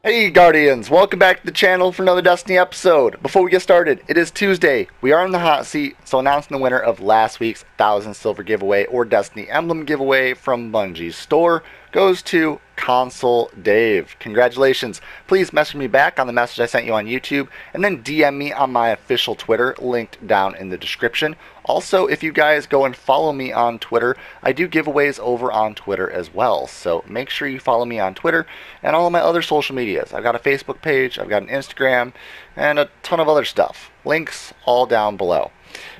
Hey Guardians, welcome back to the channel for another Destiny episode. Before we get started, it is Tuesday. We are in the hot seat, so announcing the winner of last week's 1000 Silver giveaway or Destiny Emblem giveaway from Bungie's store goes to Console Dave. Congratulations. Please message me back on the message I sent you on YouTube and then DM me on my official Twitter linked down in the description. Also, if you guys go and follow me on Twitter, I do giveaways over on Twitter as well. So make sure you follow me on Twitter and all of my other social medias. I've got a Facebook page, I've got an Instagram, and a ton of other stuff. Links all down below.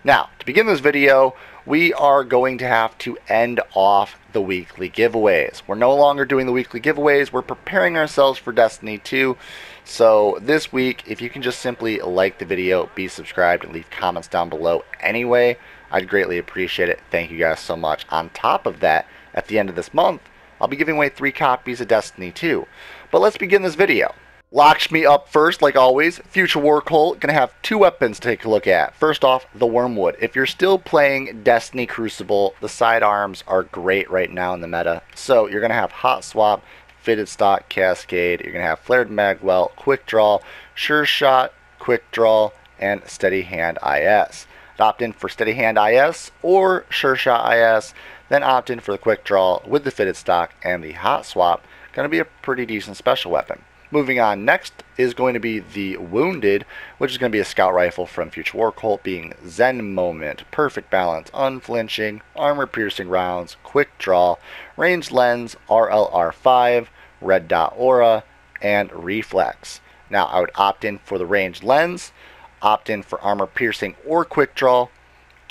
Now, to begin this video, we are going to have to end off the weekly giveaways. We're no longer doing the weekly giveaways. We're preparing ourselves for Destiny 2. So this week, if you can just simply like the video, be subscribed, and leave comments down below anyway, I'd greatly appreciate it. Thank you guys so much. On top of that, at the end of this month, I'll be giving away 3 copies of Destiny 2. But let's begin this video. Lakshmi up first, like always. Future War Cult, gonna have 2 weapons to take a look at. First off, the Wormwood. If you're still playing Destiny Crucible, the sidearms are great right now in the meta. So you're gonna have Hot Swap, Fitted Stock, Cascade. You're gonna have Flared Magwell, Quick Draw, Sure Shot, Quick Draw, and Steady Hand IS. Opt in for Steady Hand IS or Sure Shot IS, then opt in for the Quick Draw with the Fitted Stock and the Hot Swap. Gonna be a pretty decent special weapon. Moving on, next is going to be the Wounded, which is going to be a scout rifle from Future War Cult, being Zen Moment, Perfect Balance, Unflinching, Armor-Piercing Rounds, Quick Draw, Ranged Lens, RLR5, Red Dot Aura, and Reflex. Now, I would opt in for the Ranged Lens, opt in for Armor-Piercing or Quick Draw,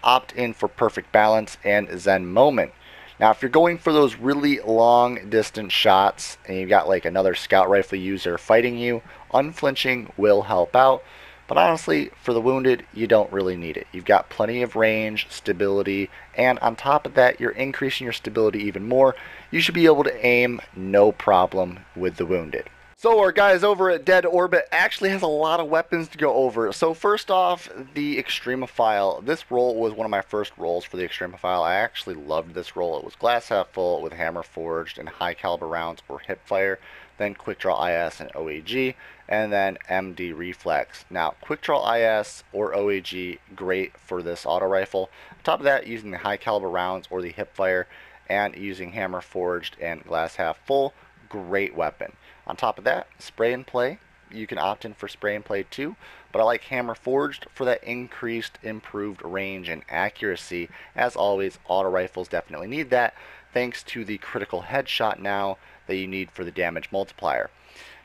opt in for Perfect Balance and Zen Moment. Now, if you're going for those really long distance shots and you've got like another scout rifle user fighting you, Unflinching will help out. But honestly, for the Wounded, you don't really need it. You've got plenty of range, stability, and on top of that, you're increasing your stability even more. You should be able to aim no problem with the Wounded. So our guys over at Dead Orbit actually has a lot of weapons to go over. So first off, the Extremophile. This roll was one of my first rolls for the Extremophile. I actually loved this roll. It was glass half full with hammer forged and high caliber rounds or hip fire, then quick draw IS and OAG, and then MD reflex. Now quick draw IS or OAG, great for this auto rifle. On top of that, using the high caliber rounds or the hip fire and using hammer forged and glass half full, great weapon. On top of that, spray and play. You can opt in for spray and play too, but I like hammer forged for that increased, improved range and accuracy. As always, auto rifles definitely need that, thanks to the critical headshot now that you need for the damage multiplier.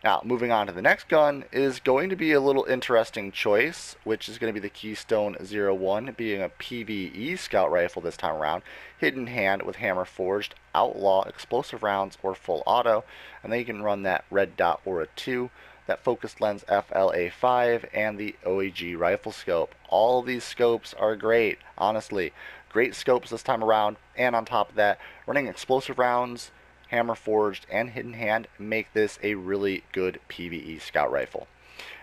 Now, moving on to the next gun is going to be a little interesting choice, which is going to be the Keystone 01, being a PvE scout rifle this time around. Hidden Hand with hammer forged, outlaw, explosive rounds, or full auto. And then you can run that Red Dot Aura 2, that focused lens FLA5, and the OAG rifle scope. All of these scopes are great, honestly. Great scopes this time around, and on top of that, running explosive rounds, hammer forged, and hidden hand make this a really good PvE scout rifle.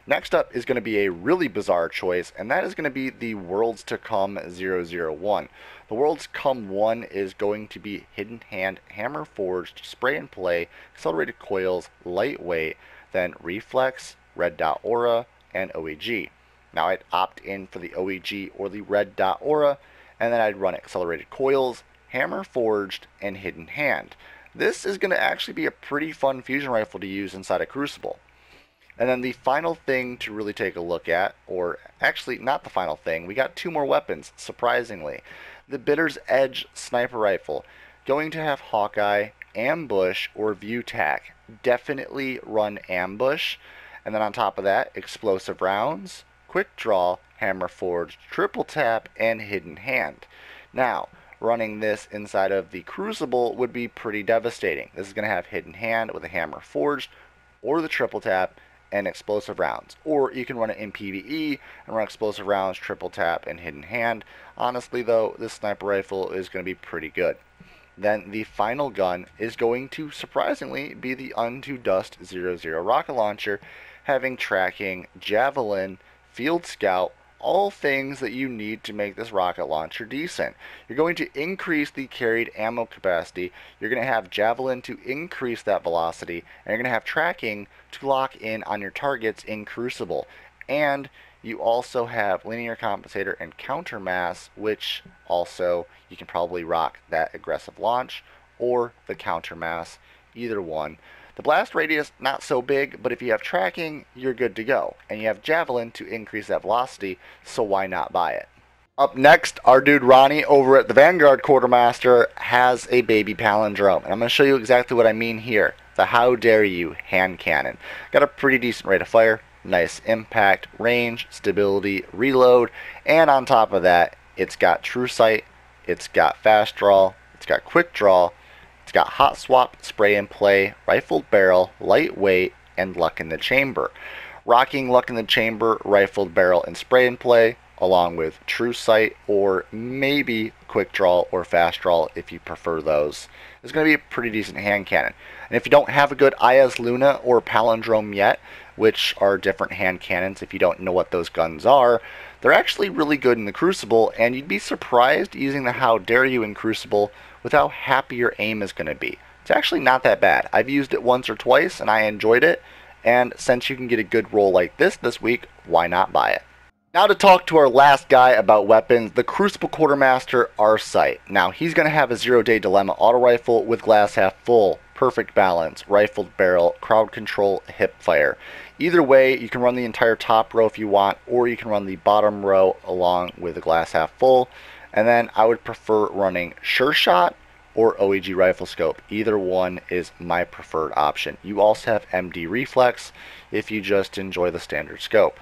Next up is going to be a really bizarre choice, and that is going to be the Worlds to Come 001. The Worlds Come 1 is going to be hidden hand, hammer forged, spray and play, accelerated coils, lightweight, then reflex, red dot aura, and OAG. Now I'd opt in for the OAG or the red dot aura, and then I'd run accelerated coils, hammer forged, and hidden hand. This is going to actually be a pretty fun fusion rifle to use inside a Crucible. And then the final thing to really take a look at, or actually not the final thing, we got 2 more weapons, surprisingly. The Bitter's Edge sniper rifle, going to have Hawkeye, ambush, or view tac. Definitely run ambush. And then on top of that, explosive rounds, quick draw, hammer forged, triple tap, and hidden hand. Now, running this inside of the Crucible would be pretty devastating. This is going to have hidden hand with a hammer forged, or the triple tap, and explosive rounds. Or you can run it in PvE and run explosive rounds, triple tap, and hidden hand. Honestly though, this sniper rifle is going to be pretty good. Then the final gun is going to surprisingly be the Unto Dust 00 rocket launcher, having tracking, javelin, field scout, all things that you need to make this rocket launcher decent. You're going to increase the carried ammo capacity, you're going to have javelin to increase that velocity, and you're going to have tracking to lock in on your targets in Crucible. And you also have linear compensator and counter mass, which also you can probably rock that aggressive launch or the counter mass, either one. The blast radius, not so big, but if you have tracking, you're good to go. And you have javelin to increase that velocity, so why not buy it? Up next, our dude Ronnie over at the Vanguard Quartermaster has a baby palindrome. And I'm going to show you exactly what I mean here. The How Dare You hand cannon. Got a pretty decent rate of fire, nice impact, range, stability, reload, and on top of that, it's got true sight, it's got fast draw, it's got quick draw, it's got hot swap, spray and play, rifled barrel, lightweight, and luck in the chamber. Rocking luck in the chamber, rifled barrel, and spray and play, along with true sight or maybe quick draw or fast draw if you prefer those, is going to be a pretty decent hand cannon. And if you don't have a good IS Luna or palindrome yet, which are different hand cannons if you don't know what those guns are, they're actually really good in the Crucible, and you'd be surprised using the How Dare You in Crucible with how happy your aim is going to be. It's actually not that bad. I've used it once or twice and I enjoyed it, and since you can get a good roll like this week, why not buy it? Now to talk to our last guy about weapons, the Crucible Quartermaster R-Sight. Now he's going to have a 0-day dilemma auto rifle with glass half full, perfect balance, rifled barrel, crowd control, hip fire. Either way, you can run the entire top row if you want, or you can run the bottom row along with the glass half full. And then I would prefer running Sure Shot or OEG rifle scope. Either one is my preferred option. You also have MD reflex if you just enjoy the standard scope.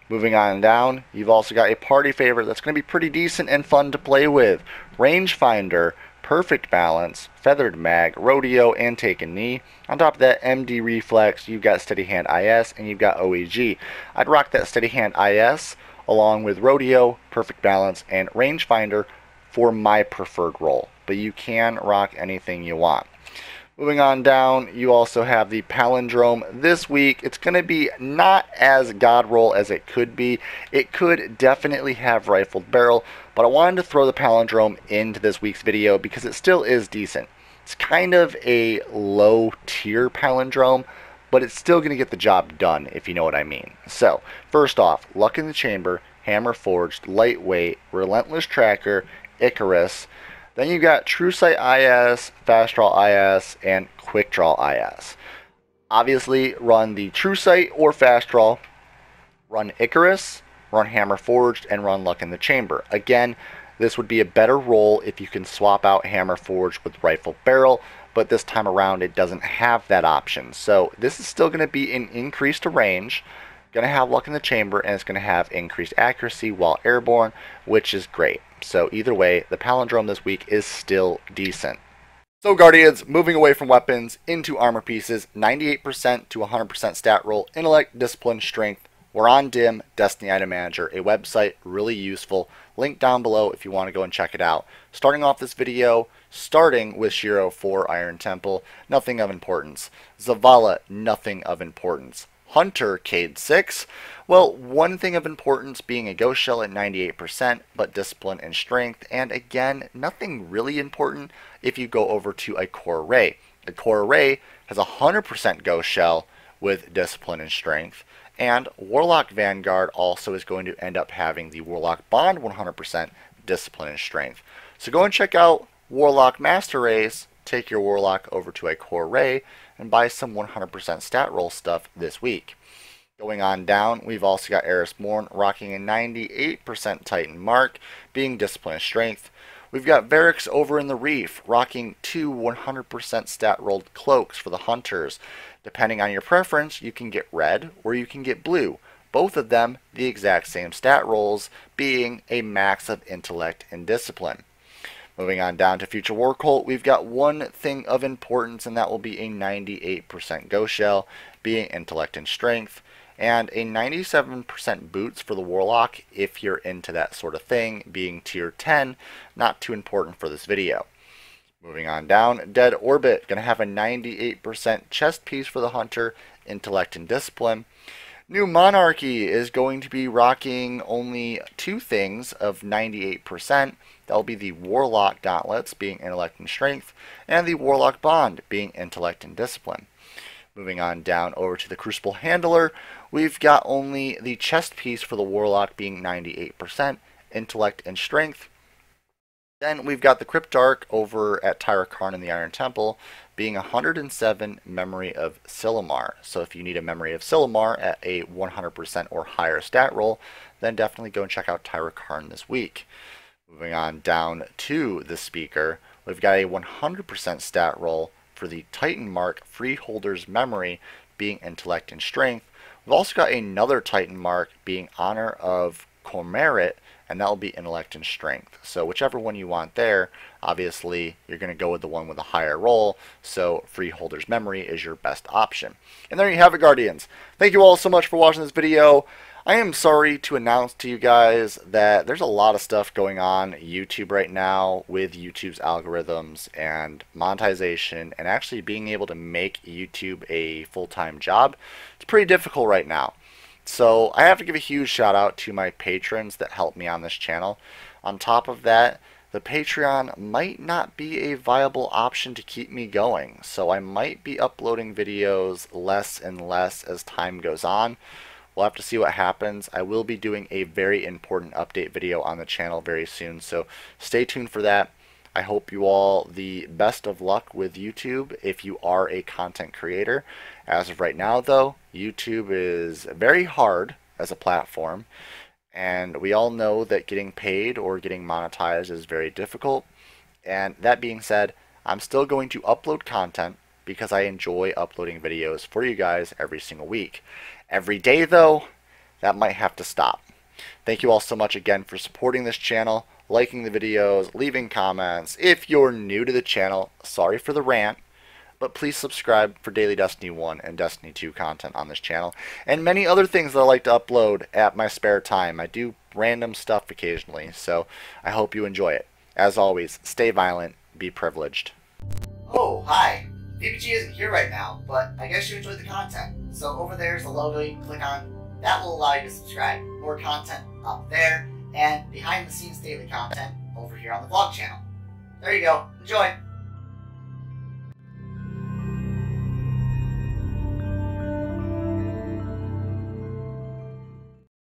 Moving on down, you've also got a party favorite that's going to be pretty decent and fun to play with. Rangefinder, perfect balance, feathered mag, rodeo, and take a knee. On top of that, MD reflex, you've got steady hand IS, and you've got OEG. I'd rock that steady hand IS along with rodeo, perfect balance, and rangefinder for my preferred role. But you can rock anything you want. Moving on down, you also have the palindrome. This week, it's going to be not as god roll as it could be. It could definitely have rifled barrel, but I wanted to throw the palindrome into this week's video because it still is decent. It's kind of a low tier palindrome, but it's still going to get the job done, if you know what I mean. So, first off, luck in the chamber, hammer forged, lightweight, relentless tracker, Icarus. Then you got True Sight IS, Fast Draw IS, and Quick Draw IS. Obviously, run the True Sight or Fast Draw, run Icarus, run Hammer Forged, and run Luck in the Chamber. Again, this would be a better roll if you can swap out Hammer Forged with Rifle Barrel, but this time around it doesn't have that option. So this is still going to be an increase to range, going to have Luck in the Chamber, and it's going to have increased accuracy while airborne, which is great. So either way, the palindrome this week is still decent. So Guardians, moving away from weapons into armor pieces, 98% to 100% stat roll, intellect, discipline, strength. We're on DIM, Destiny Item Manager, a website really useful. Link down below if you want to go and check it out. Starting off this video, starting with Shiro 4 Iron Temple, nothing of importance. Zavala, nothing of importance. Hunter, Cade 6. Well, one thing of importance being a Ghost Shell at 98%, but discipline and strength. And again, nothing really important if you go over to a Core Array. A Core Array has a 100% Ghost Shell with discipline and strength. And Warlock Vanguard also is going to end up having the Warlock Bond 100% discipline and strength. So go and check out Warlock Master Race, take your Warlock over to a Core Array, and buy some 100% stat roll stuff this week. Going on down, we've also got Eris Morn rocking a 98% Titan mark, being discipline and strength. We've got Varix over in the Reef rocking 2 100% stat rolled cloaks for the Hunters. Depending on your preference, you can get red or you can get blue. Both of them the exact same stat rolls, being a max of intellect and discipline. Moving on down to Future War Cult, we've got one thing of importance, and that will be a 98% Ghost Shell, being intellect and strength, and a 97% boots for the Warlock if you're into that sort of thing, being tier 10, not too important for this video. Moving on down, Dead Orbit, going to have a 98% chest piece for the Hunter, intellect and discipline. New Monarchy is going to be rocking only two things of 98%. That'll be the Warlock Gauntlets, being Intellect and Strength, and the Warlock Bond, being Intellect and Discipline. Moving on down over to the Crucible Handler, we've got only the chest piece for the Warlock being 98%, Intellect and Strength. Then we've got the Cryptarch over at Tyra Karn in the Iron Temple being 107 Memory of Silumar. So if you need a Memory of Silumar at a 100% or higher stat roll, then definitely go and check out Tyra Karn this week. Moving on down to the Speaker, we've got a 100% stat roll for the Titan Mark Freeholder's Memory being Intellect and Strength. We've also got another Titan Mark being Honor of Cormerit, and that'll be Intellect and Strength. So whichever one you want there, obviously you're going to go with the one with a higher roll, so Freeholder's Memory is your best option. And there you have it, Guardians. Thank you all so much for watching this video. I am sorry to announce to you guys that there's a lot of stuff going on YouTube right now with YouTube's algorithms and monetization and actually being able to make YouTube a full-time job. It's pretty difficult right now. So I have to give a huge shout out to my patrons that help me on this channel. On top of that, the Patreon might not be a viable option to keep me going. So I might be uploading videos less and less as time goes on. We'll have to see what happens. I will be doing a very important update video on the channel very soon. So stay tuned for that. I hope you all the best of luck with YouTube if you are a content creator. As of right now, though, YouTube is very hard as a platform, and we all know that getting paid or getting monetized is very difficult. And that being said, I'm still going to upload content because I enjoy uploading videos for you guys every single week. Every day, though, that might have to stop. Thank you all so much again for supporting this channel, liking the videos, leaving comments. If you're new to the channel, sorry for the rant, but please subscribe for daily Destiny 1 and Destiny 2 content on this channel, and many other things that I like to upload at my spare time. I do random stuff occasionally, so I hope you enjoy it. As always, stay violent, be privileged. Oh, hi. VPG isn't here right now, but I guess you enjoyed the content. So over there's the logo you can click on. That will allow you to subscribe. More content up there, and behind the scenes daily content over here on the vlog channel. There you go. Enjoy!